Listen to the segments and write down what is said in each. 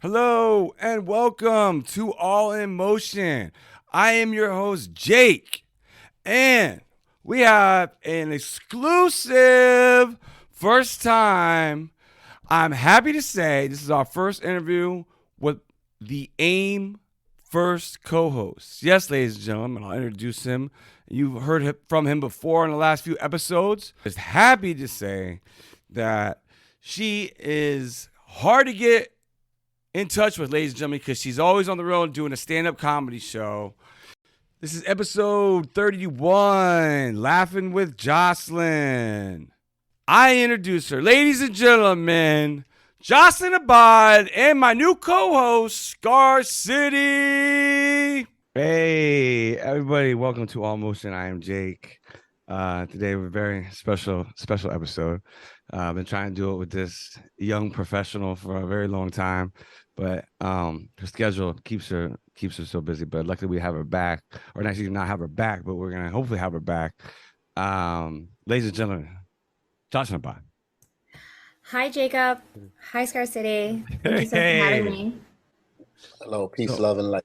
Hello and welcome to All in Motion. I am your host, Jake, and we have an exclusive first time. I'm happy to say this is our first interview with the AIM first co host. Yes, ladies and gentlemen, I'll introduce him. You've heard from him before in the last few episodes. Just happy to say that she is hard to get in touch with, ladies and gentlemen, because she's always on the road doing a stand-up comedy show. This is episode 31, Laughing with Jocelyn. I introduce her, ladies and gentlemen, Jocelyn Abad and my new co-host, Scar City. Hey, everybody, welcome to All Motion. I am Jake. Today we're a very special episode. I've been trying to do it with this young professional for a very long time, but her schedule keeps her so busy. But luckily we have her back, or actually not have her back, but we're gonna hopefully have her back. Ladies and gentlemen, Jocelyn Bond. Hi, Jacob. Hi, Scar City. Thank you so much for having me. Hello, peace, love, and light.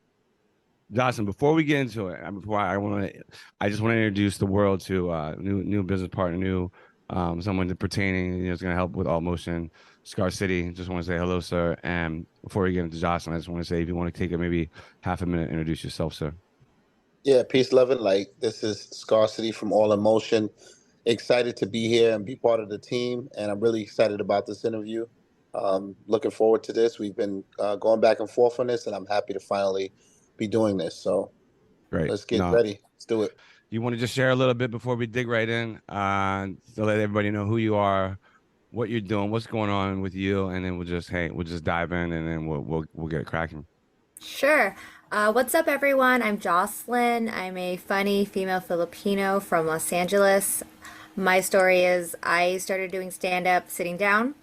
Jocelyn, before we get into it, I just want to introduce the world to new business partner, someone pertaining, is going to help with All Motion, Scar City. Just want to say hello, sir. And before we get into Jocelyn, I just want to say, if you want to take maybe half a minute, introduce yourself, sir. Yeah, peace, love, and light. This is Scar City from All in Motion. Excited to be here and be part of the team, and I'm really excited about this interview. Looking forward to this. We've been going back and forth on this, and I'm happy to finally be doing this. So Great. Let's get ready. Let's do it. You want to just share a little bit before we dig right in, to let everybody know who you are, what you're doing, what's going on with you, and then we'll just dive in, and then we'll get it cracking. Sure. What's up, everyone? I'm Jocelyn. I'm a funny female Filipino from Los Angeles. My story is I started doing stand-up sitting down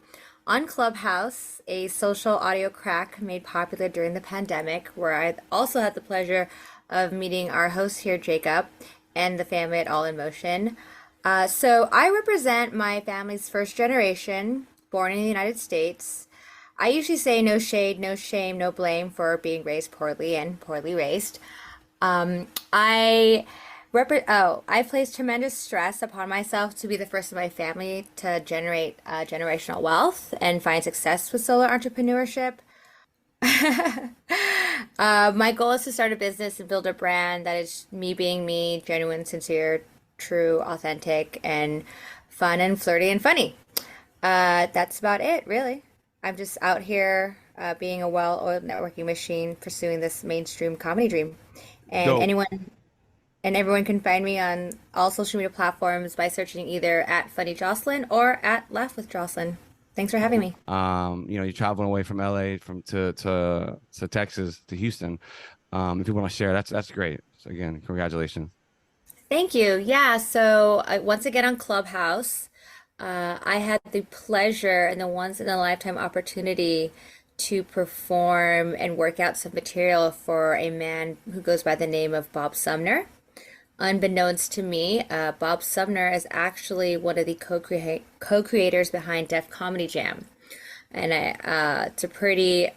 on Clubhouse, a social audio crack made popular during the pandemic, where I also had the pleasure of meeting our host here, Jacob, and the family at All in Motion. So I represent my family's first generation, born in the United States. I usually say no shade, no shame, no blame for being raised poorly and poorly raised. I I place tremendous stress upon myself to be the first in my family to generate generational wealth and find success with solo entrepreneurship. My goal is to start a business and build a brand that is me being me, genuine, sincere, true, authentic, and fun and flirty and funny. That's about it, really. I'm just out here being a well-oiled networking machine, pursuing this mainstream comedy dream. And Dope. everyone can find me on all social media platforms by searching either at Funny Jocelyn or at Laugh with Jocelyn. Thanks for having me. You're traveling away from LA to Texas to Houston. If you want to share, that's great. So again, congratulations. Thank you. Yeah, so once again on Clubhouse, I had the pleasure and the once in a lifetime opportunity to perform and work out some material for a man who goes by the name of Bob Sumner. Unbeknownst to me, Bob Sumner is actually one of the co-creators behind Def Comedy Jam. And it's a pretty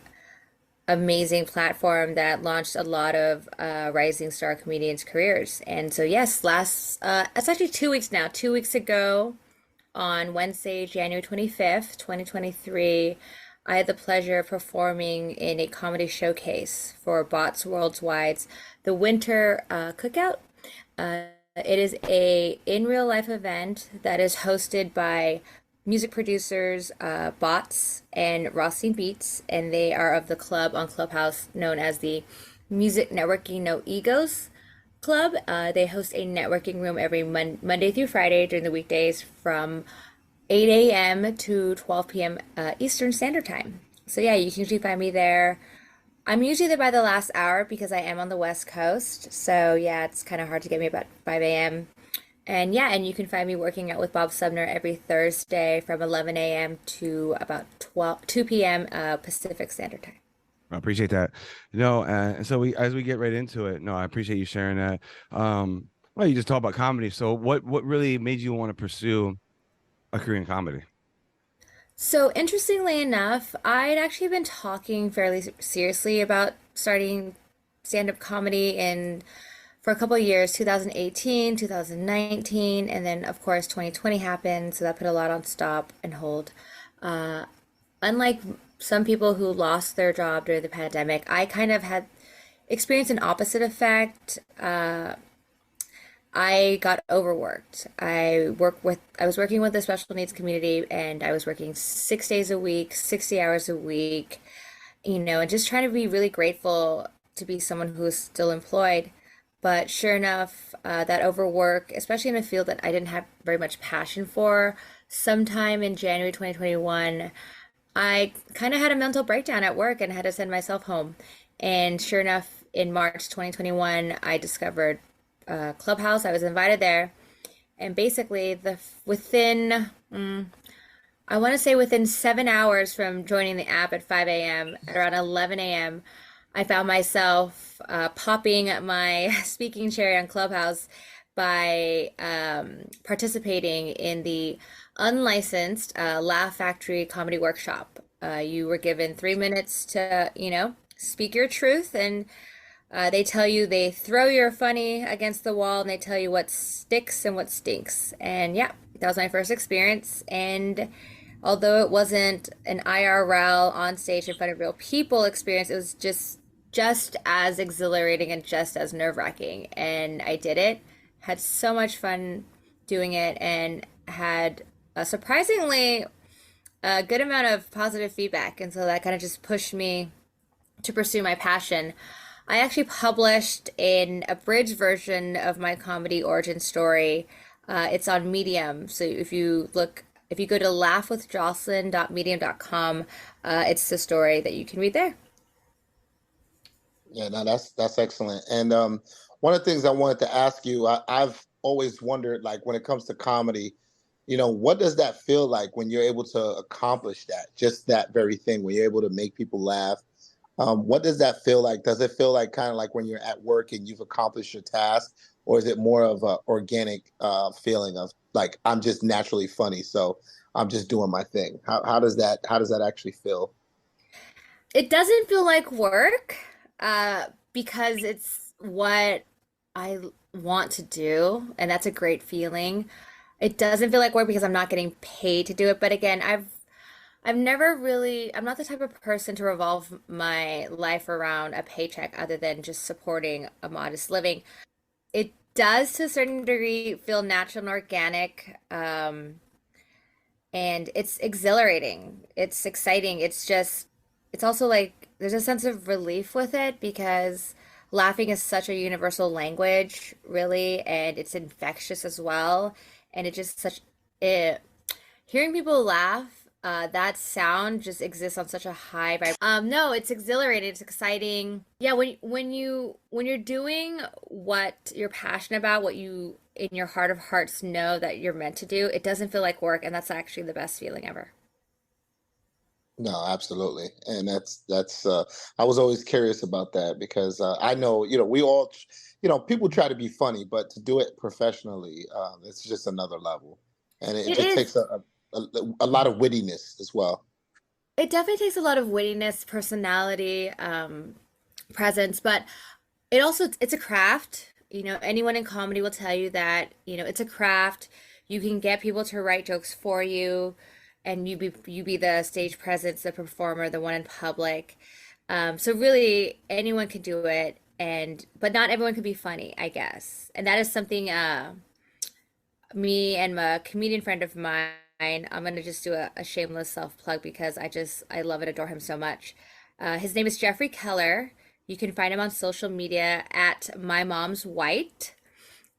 amazing platform that launched a lot of rising star comedians' careers. And so, yes, it's actually 2 weeks now. 2 weeks ago, on Wednesday, January 25th, 2023, I had the pleasure of performing in a comedy showcase for Bots Worldwide's The Winter Cookout. It is a in real life event that is hosted by music producers, Bots and Rothstein Beats, and they are of the club on Clubhouse known as the Music Networking No Egos Club. They host a networking room every Monday through Friday during the weekdays from 8 a.m. to 12 p.m. Eastern Standard Time. So yeah, you can usually find me there. I'm usually there by the last hour because I am on the West Coast. So yeah, it's kind of hard to get me about 5 a.m. And yeah, and you can find me working out with Bob Sumner every Thursday from 11 a.m. to about 2 p.m. Pacific Standard Time. I appreciate that. And so as we get right into it, no, I appreciate you sharing that. Well, you just talk about comedy. So what really made you want to pursue a career in comedy? So, interestingly enough, I'd actually been talking fairly seriously about starting stand-up comedy in for a couple of years, 2018, 2019, and then of course 2020 happened, so that put a lot on stop and hold. Uh, Unlike some people who lost their job during the pandemic, I kind of had experienced an opposite effect. I got overworked. I was working with the special needs community and I was working 6 days a week, 60 hours a week, and just trying to be really grateful to be someone who is still employed. But sure enough, that overwork, especially in a field that I didn't have very much passion for, sometime in January 2021, I kind of had a mental breakdown at work and had to send myself home. And sure enough, in March 2021, I discovered Clubhouse. I was invited there, and basically, I want to say within 7 hours from joining the app at 5 a.m., at around 11 a.m., I found myself popping my speaking cherry on Clubhouse by participating in the unlicensed Laugh Factory comedy workshop. You were given 3 minutes to, speak your truth, and they tell you they throw your funny against the wall and they tell you what sticks and what stinks. And yeah, that was my first experience. And although it wasn't an IRL on stage in front of real people experience, it was just as exhilarating and just as nerve-wracking. And I did it, had so much fun doing it, and had a surprisingly a good amount of positive feedback. And so that kind of just pushed me to pursue my passion. I actually published an abridged version of my comedy origin story. It's on Medium. So if you go to laughwithjocelyn.medium.com, it's the story that you can read there. Yeah, no, that's excellent. And one of the things I wanted to ask you, I've always wondered, like when it comes to comedy, what does that feel like when you're able to accomplish that, just that very thing, when you're able to make people laugh? What does that feel like? Does it feel like kind of like when you're at work and you've accomplished your task, or is it more of a organic feeling of like I'm just naturally funny, so I'm just doing my thing? How does that actually feel? It doesn't feel like work, because it's what I want to do, and that's a great feeling. It doesn't feel like work because I'm not getting paid to do it. But again, I've never really, I'm not the type of person to revolve my life around a paycheck other than just supporting a modest living. It does to a certain degree feel natural and organic. And it's exhilarating. It's exciting. It's also like there's a sense of relief with it because laughing is such a universal language, really, and it's infectious as well. And it just such it hearing people laugh, that sound just exists on such a high vibe. No, it's exhilarating, it's exciting. Yeah, when you're doing what you're passionate about, what you in your heart of hearts know that you're meant to do, it doesn't feel like work, and that's actually the best feeling ever. No, absolutely, and that's. I was always curious about that because I know we all, people try to be funny, but to do it professionally, it's just another level, and it It just is. takes a lot of wittiness as well. It definitely takes a lot of wittiness, personality, presence, but it's a craft. Anyone in comedy will tell you that, it's a craft. You can get people to write jokes for you, and you be the stage presence, the performer, the one in public. So really anyone can do it, and but not everyone can be funny, I guess. And that is something me and a comedian friend of mine, I'm gonna just do a shameless self plug because I love and adore him so much. His name is Jeffrey Keller. You can find him on social media at My Mom's White.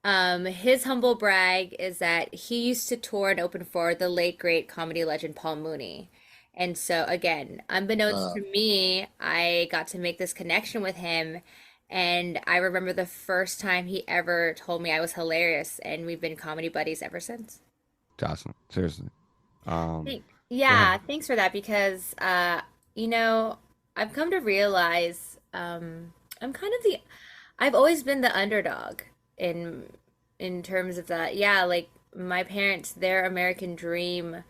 His humble brag is that he used to tour and open for the late great comedy legend Paul Mooney. And so again, unbeknownst Uh, to me, I got to make this connection with him. And I remember the first time he ever told me I was hilarious, and we've been comedy buddies ever since. Jocelyn, seriously. Um, Go ahead. Yeah, thanks for that because you know, I've come to realize I'm kind of the I've always been the underdog in terms of that. Yeah, like my parents, their American dream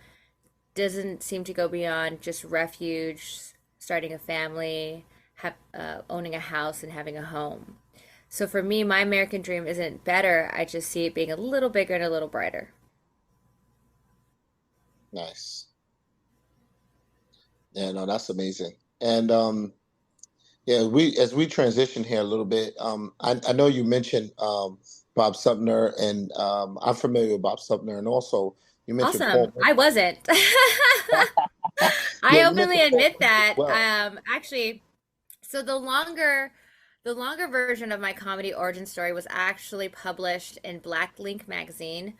doesn't seem to go beyond just refuge, starting a family, owning a house, and having a home. So for me, my American dream isn't better. I just see it being a little bigger and a little brighter. Nice. Yeah, no, that's amazing. And yeah, we as we transition here a little bit, I know you mentioned Bob Sumner, and I'm familiar with Bob Sumner, and also you mentioned Awesome. Paul I Mooney. wasn't. Yeah, I you openly mentioned Paul admit Mooney as that. well. Actually, so the longer version of my comedy origin story was actually published in Black Link magazine.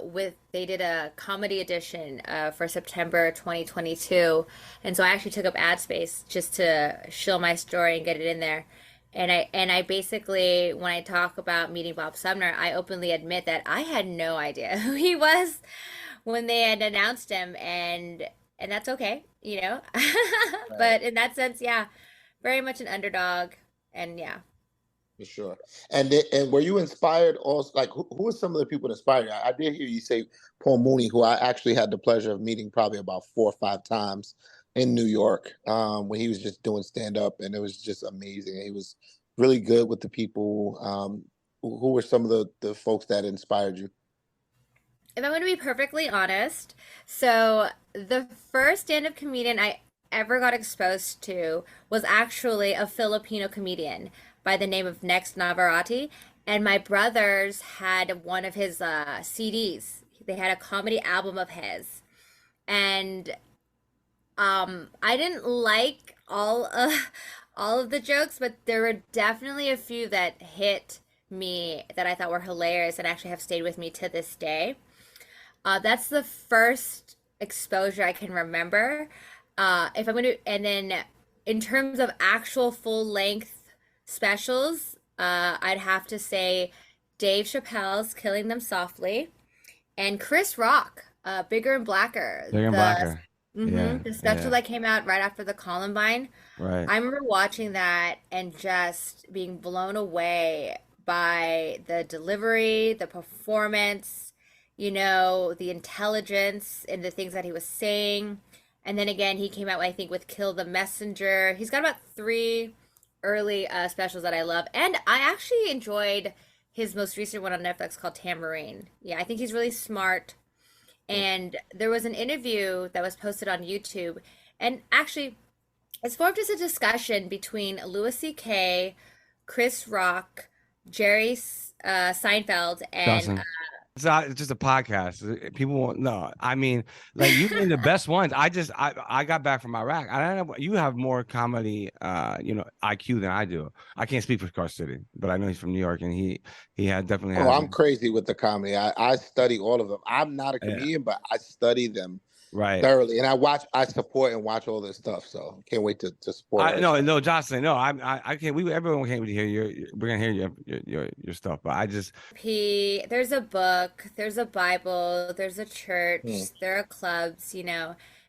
With they did a comedy edition for September 2022, and so I actually took up ad space just to show my story and get it in there. And I basically, when I talk about meeting Bob Sumner, I openly admit that I had no idea who he was when they had announced him, and that's okay, you know. Right. But in that sense, yeah, very much an underdog, and yeah. For sure. And were you inspired also? Like, who are some of the people that inspired you? I did hear you say Paul Mooney, who I actually had the pleasure of meeting probably about 4 or 5 times in New York, when he was just doing stand up, and it was just amazing. He was really good with the people. Who were some of the folks that inspired you? If I'm going to be perfectly honest, so the first stand-up comedian I ever got exposed to was actually a Filipino comedian by the name of Next Navarrete, and my brothers had one of his CDs. They had a comedy album of his, and I didn't like all of the jokes, but there were definitely a few that hit me that I thought were hilarious and actually have stayed with me to this day. That's the first exposure I can remember. If I'm going to, and then in terms of actual full length specials, I'd have to say Dave Chappelle's Killing Them Softly and Chris Rock, Bigger and Blacker, Bigger and blacker. Yeah, the special yeah, that came out right after the Columbine. right. I remember watching that and just being blown away by the delivery, the performance, the intelligence and the things that he was saying. And then again, he came out, I think, with Kill the Messenger. He's got about three early specials that I love. And I actually enjoyed his most recent one on Netflix called Tamarine. Yeah, I think he's really smart. And there was an interview that was posted on YouTube. And actually, it's more of just a discussion between Louis C.K., Chris Rock, Jerry Seinfeld, and Jocelyn. It's just a podcast. People won't know. I mean, like you mean the best ones. I got back from Iraq. I don't know. You have more comedy, IQ than I do. I can't speak for Scar City, but I know he's from New York, and he had definitely Oh, has. I'm crazy with the comedy. I study all of them. I'm not a Yeah, comedian, but I study them right. thoroughly, and I support and watch all this stuff. So can't wait to support I all this no stuff. no Jocelyn. No, I can't. Everyone can't hear we're gonna hear your stuff, but I just there's a book, there's a Bible, there's a church, Hmm. there are clubs,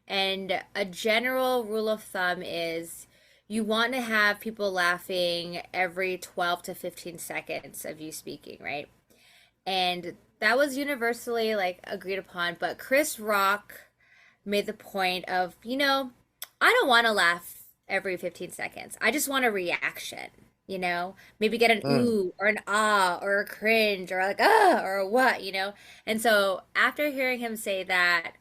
and a general rule of thumb is you want to have people laughing every 12 to 15 seconds of you speaking, right? And that was universally like agreed upon, but Chris Rock made the point of, I don't want to laugh every 15 seconds. I just want a reaction, maybe get an Hmm. ooh or an ah or a cringe or like ah or a what. And so after hearing him say that,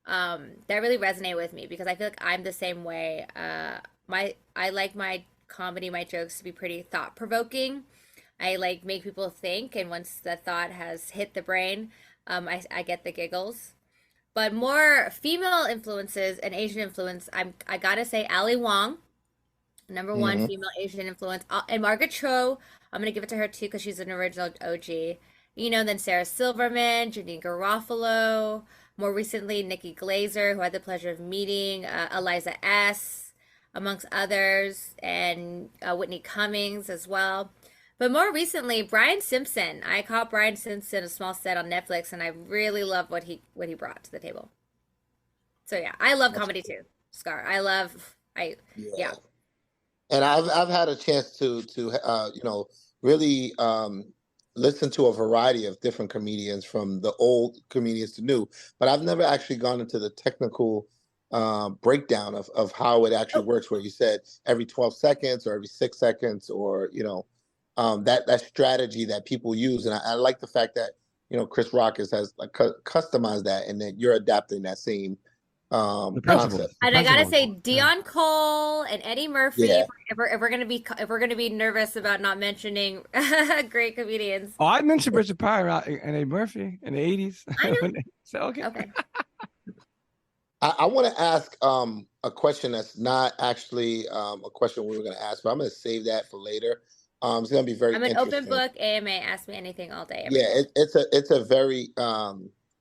that really resonated with me because I feel like I'm the same way. I like my comedy, my jokes to be pretty thought provoking. I like make people think, and once the thought has hit the brain, I get the giggles. But more female influences and Asian influence, I gotta say Ali Wong, number one Hmm. female Asian influence, and Margaret Cho. I'm gonna give it to her too because she's an original OG. Then Sarah Silverman, Janine Garofalo, more recently Nikki Glazer, who I had the pleasure of meeting, Eliza S, amongst others, and Whitney Cummings as well. But more recently, Brian Simpson. I caught Brian Simpson a small set on Netflix, and I really love what he brought to the table. So yeah, I love That's comedy cool. too. Scar, I love I yeah. Yeah. And I've had a chance to really listened to a variety of different comedians, from the old comedians to new, but I've never actually gone into the technical breakdown of how it actually Oh, works. Where you said every 12 seconds or every 6 seconds, or that strategy that people use, and I like the fact that Chris Rock has like customized that, and that you're adapting that same The oh, concept. principles. The and I gotta principles. say, Yeah. Dion Cole and Eddie Murphy. Yeah. If we're gonna be nervous about not mentioning great comedians, Oh, I mentioned Richard Pryor and Eddie Murphy in the 80s. I So, okay. know. Okay, I want to ask a question that's not actually a question we were going to ask, but I'm going to save that for later. It's going to be very I'm an open interesting. book. AMA. Ask me anything all day, every Yeah, day. it's a very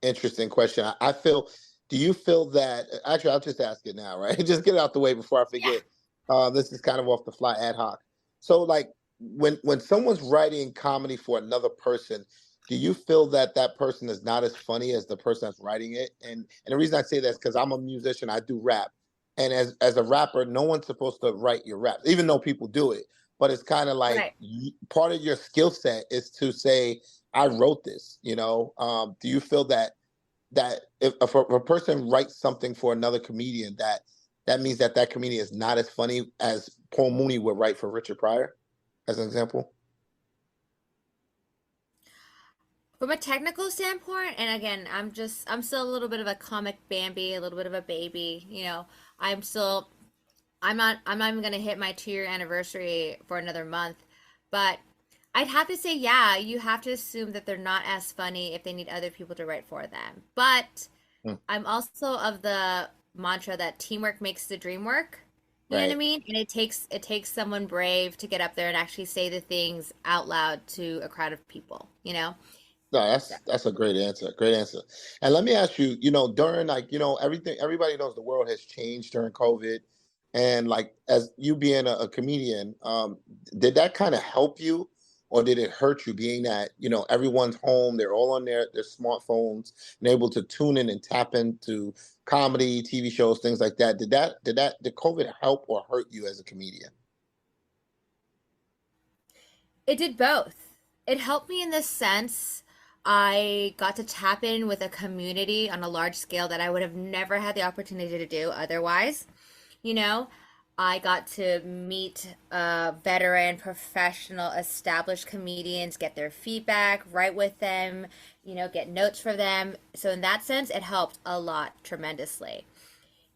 interesting question. I feel. Do you feel that? Actually, I'll just ask it now, right? Just get it out the way before I Yeah. forget. This is kind of off the fly, ad hoc. So, like, when someone's writing comedy for another person, do you feel that that person is not as funny as the person that's writing it? And the reason I say that is because I'm a musician. I do rap, and as a rapper, no one's supposed to write your rap, even though people do it. But it's kind of like Right. part of your skill set is to say, I wrote this. Do you feel that if a person writes something for another comedian, that means that that comedian is not as funny as Paul Mooney would write for Richard Pryor, as an example? From a technical standpoint, and again, I'm still a little bit of a comic Bambi, a little bit of a baby. I'm still I'm not even gonna hit my 2 year anniversary for another month, but I'd have to say, yeah, you have to assume that they're not as funny if they need other people to write for them. But Hmm. I'm also of the mantra that teamwork makes the dream work. You know what I Right. mean? And it takes someone brave to get up there and actually say the things out loud to a crowd of people, you know? No, So, that's a great answer. Great answer. And let me ask you, during, like, everything, everybody knows the world has changed during COVID. And like, as you being a comedian, did that kind of help you, or did it hurt you, being that, everyone's home, they're all on their smartphones and able to tune in and tap into comedy, TV shows, things like that. Did COVID help or hurt you as a comedian? it did both. It helped me in the sense I got to tap in with a community on a large scale that I would have never had the opportunity to do otherwise. You know, I got to meet veteran, professional, established comedians, get their feedback, write with them, get notes from them. So, in that sense, it helped a lot tremendously.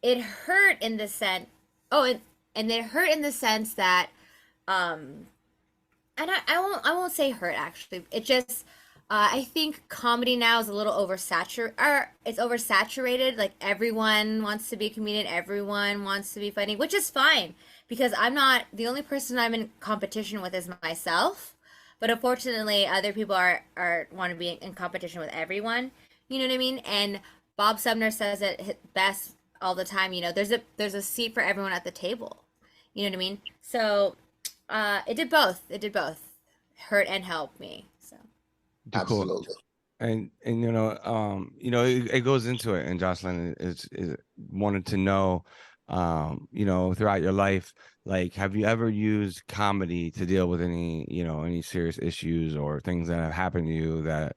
It hurt in the sense, oh, and it hurt in the sense that, um, and I won't say hurt actually. It just I think comedy now is a little oversaturated. Or it's oversaturated. Like everyone wants to be a comedian, everyone wants to be funny, which is fine because I'm not the only person I'm in competition with is myself. But unfortunately, other people are want to be in competition with everyone. You know what I mean? And Bob Sumner says it best all the time. There's a seat for everyone at the table. You know what I mean? So it did both. It did both. Hurt and help me. So Too cool. Absolutely. And it goes into it. And Jocelyn is wanted to know, throughout your life, like, have you ever used comedy to deal with any serious issues or things that have happened to you that,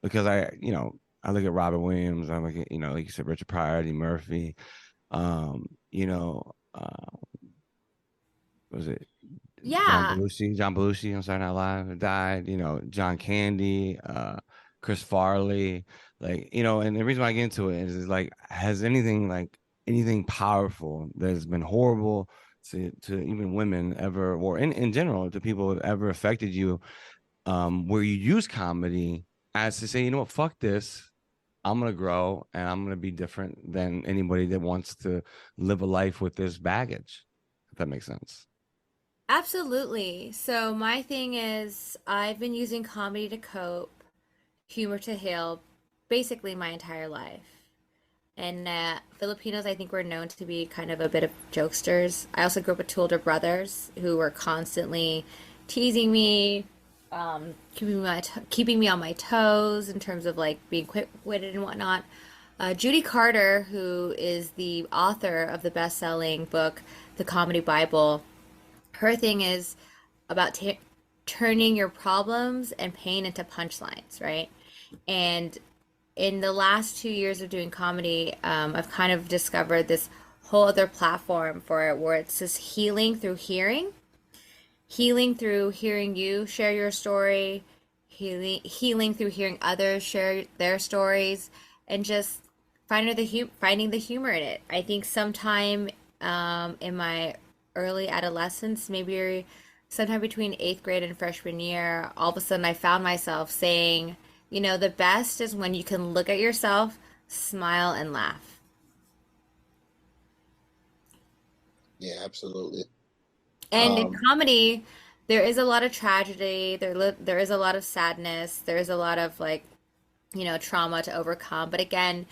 because I look at Robert Williams, I look at, like you said, Richard Pryor, Eddie Murphy, um, you know, was it yeah, John Belushi on Saturday Night Live died, John Candy, Chris Farley, like, and the reason why I get into it is like, has anything powerful that has been horrible to even women ever, or in general to people have ever affected you, where you use comedy as to say, you know what, fuck this. I'm gonna grow and I'm gonna be different than anybody that wants to live a life with this baggage, if that makes sense. absolutely. So my thing is I've been using comedy to cope, humor to heal, basically my entire life. And Filipinos, I think, were known to be kind of a bit of jokesters. I also grew up with two older brothers who were constantly teasing me, keeping me on my toes in terms of like being quick-witted and whatnot. Judy Carter, who is the author of the best-selling book, The Comedy Bible, her thing is about turning your problems and pain into punchlines, right? And in the last 2 years of doing comedy, I've kind of discovered this whole other platform for it where it's just healing through hearing you share your story, healing through hearing others share their stories, and just finding the humor in it. I think sometime in my early adolescence, maybe sometime between eighth grade and freshman year, all of a sudden I found myself saying, the best is when you can look at yourself, smile, and laugh. Yeah, absolutely. And in Um, comedy, there is a lot of tragedy. There is a lot of sadness. There is a lot of like, trauma to overcome. But again,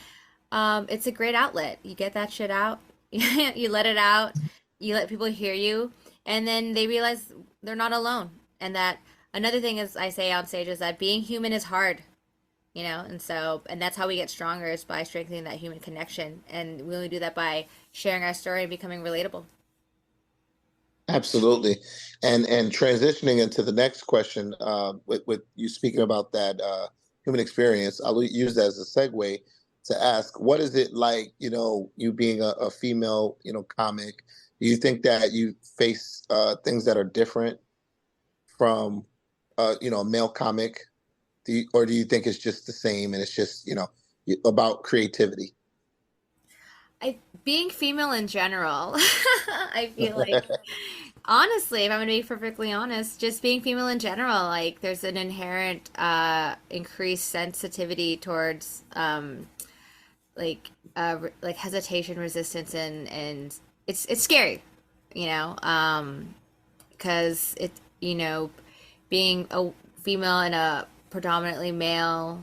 it's a great outlet. You get that shit out. You let it out. You let people hear you, and then they realize they're not alone. And that another thing is I say on stage is that being human is hard. And that's how we get stronger is by strengthening that human connection. And we only do that by sharing our story and becoming relatable. Absolutely. And transitioning into the next question, with you speaking about that human experience, I'll use that as a segue to ask, what is it like, you being a female, comic? Do you think that you face things that are different from, a male comic? Or do you think it's just the same and it's just, about creativity? Being female in general, I feel like honestly, if I'm gonna be perfectly honest, just being female in general, like there's an inherent increased sensitivity towards like hesitation, resistance, and it's scary, you know, because being a female in a predominantly male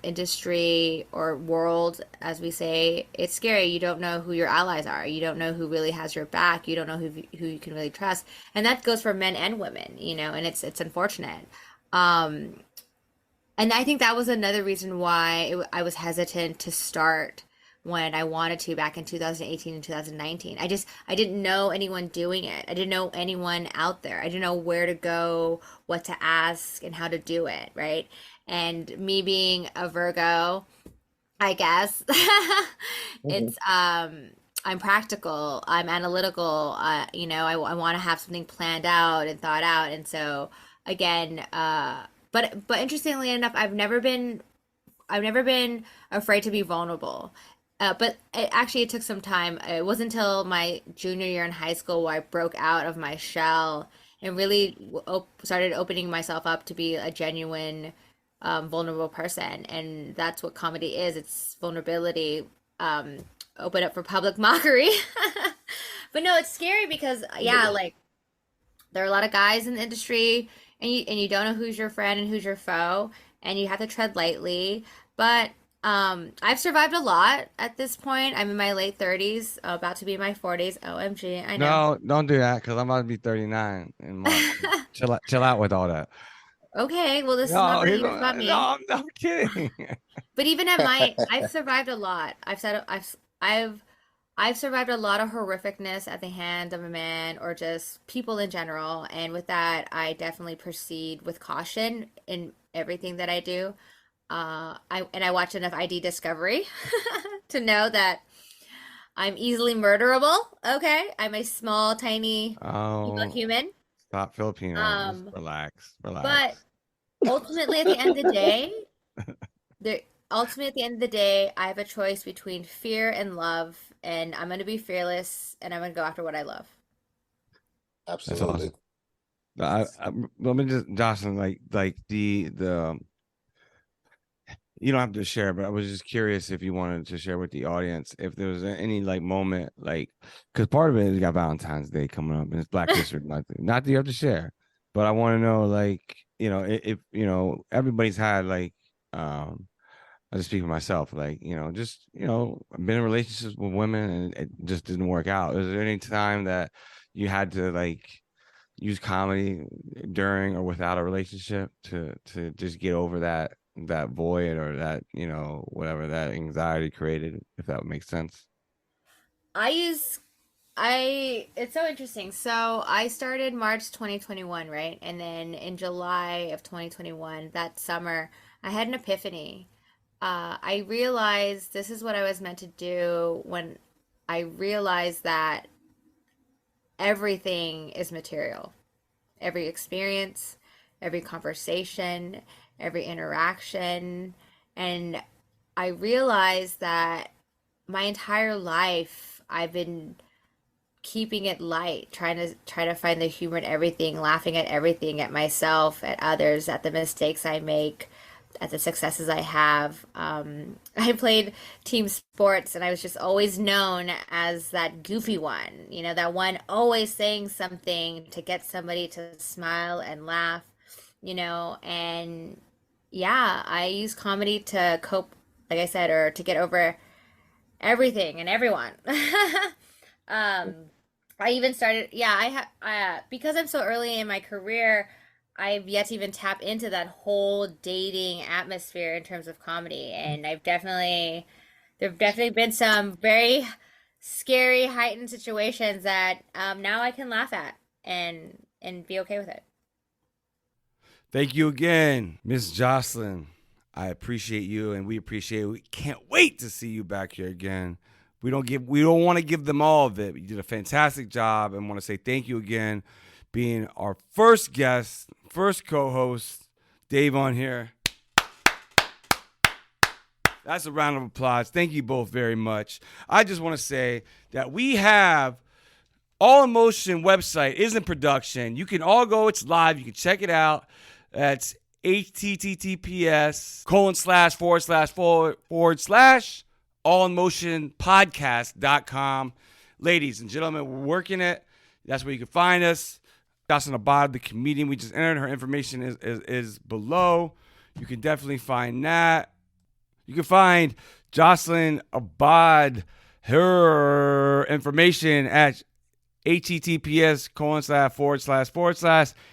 industry or world, as we say, it's scary. You don't know who your allies are. You don't know who really has your back. You don't know who you can really trust, and that goes for men and women. And it's unfortunate. Um, and I think that was another reason why I was hesitant to start when I wanted to back in 2018 and 2019. I didn't know anyone doing it. I didn't know anyone out there. I didn't know where to go, what to ask, and how to do it, right? And me being a Virgo, I guess Mhm. it's I'm practical, I'm analytical, I want to have something planned out and thought out. And so again, but interestingly enough, I've never been afraid to be vulnerable. But it took some time. It wasn't until my junior year in high school where I broke out of my shell and really started opening myself up to be a genuine, vulnerable person. And that's what comedy is. It's vulnerability, um, open up for public mockery. But no, it's scary because, yeah, Absolutely. like there are a lot of guys in the industry, and you don't know who's your friend and who's your foe, and you have to tread lightly. But I've survived a lot at this point. I'm in my late 30s, about to be in my 40s. OMG, I know. No, don't do that because I'm about to be 39 in March. Chill out with all that. Okay, well, this is not No, about you, it's about no, me. I'm kidding. But even at I've survived a lot. I've survived a lot of horrificness at the hand of a man or just people in general. And with that, I definitely proceed with caution in everything that I do. I watch enough ID Discovery to know that I'm easily murderable. Okay, I'm a small, tiny evil Oh, human. stop Filipino. Just Um, relax, relax. but ultimately, at the end of the day, there ultimately at the end of the day, I have a choice between fear and love, and I'm gonna be fearless, and I'm gonna go after what I love. That's Absolutely. awesome. Let me just, Jocelyn, like the you don't have to share, but I was just curious if you wanted to share with the audience if there was any like moment, like, because part of it is you got Valentine's Day coming up and it's Black History Month. Not that you have to share, but I want to know, like, if everybody's had like, I just speak for myself, like, just I've been in relationships with women and it just didn't work out. Is there any time that you had to like use comedy during or without a relationship to just get over that void or that whatever that anxiety created, if that makes sense? I use It's so interesting. So I started March 2021, right? And then in July of 2021, that summer, I had an epiphany. I realized this is what I was meant to do when I realized that everything is material. Every experience, every conversation, every interaction. And I realized that my entire life I've been keeping it light, try to find the humor in everything, laughing at everything, at myself, at others, at the mistakes I make, at the successes I have. I played team sports, and I was just always known as that goofy one, that one always saying something to get somebody to smile and laugh, and yeah, I use comedy to cope, like I said, or to get over everything and everyone. um, I even started, yeah, because I'm so early in my career, I've yet to even tap into that whole dating atmosphere in terms of comedy. And there've definitely been some very scary, heightened situations that now I can laugh at and be okay with it. Thank you again, Miss Jocelyn. I appreciate you, and we appreciate it. We can't wait to see you back here again. We don't want to give them all of it. You did a fantastic job, and want to say thank you again, being our first guest, first co-host, Dave on here. That's a round of applause. Thank you both very much. I just want to say that we have All Emotion website is in production. You can all go. It's live. You can check it out. That's https:// allemotionpodcast.com. Ladies and gentlemen, we're working it. That's where you can find us. Jocelyn Abad, the comedian we just entered, her information is below. You can definitely find that. You can find Jocelyn Abad, her information at https://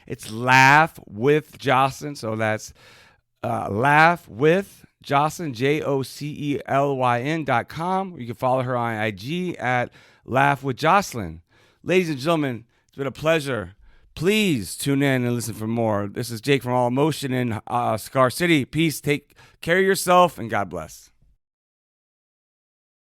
It's Laugh with Jocelyn. So that's Laugh with Jocelyn, JOCELYN.com. You can follow her on IG at Laugh with Jocelyn. Ladies and gentlemen, it's been a pleasure. Please tune in and listen for more. This is Jake from All Emotion in Scar City. Peace. Take care of yourself, and God bless.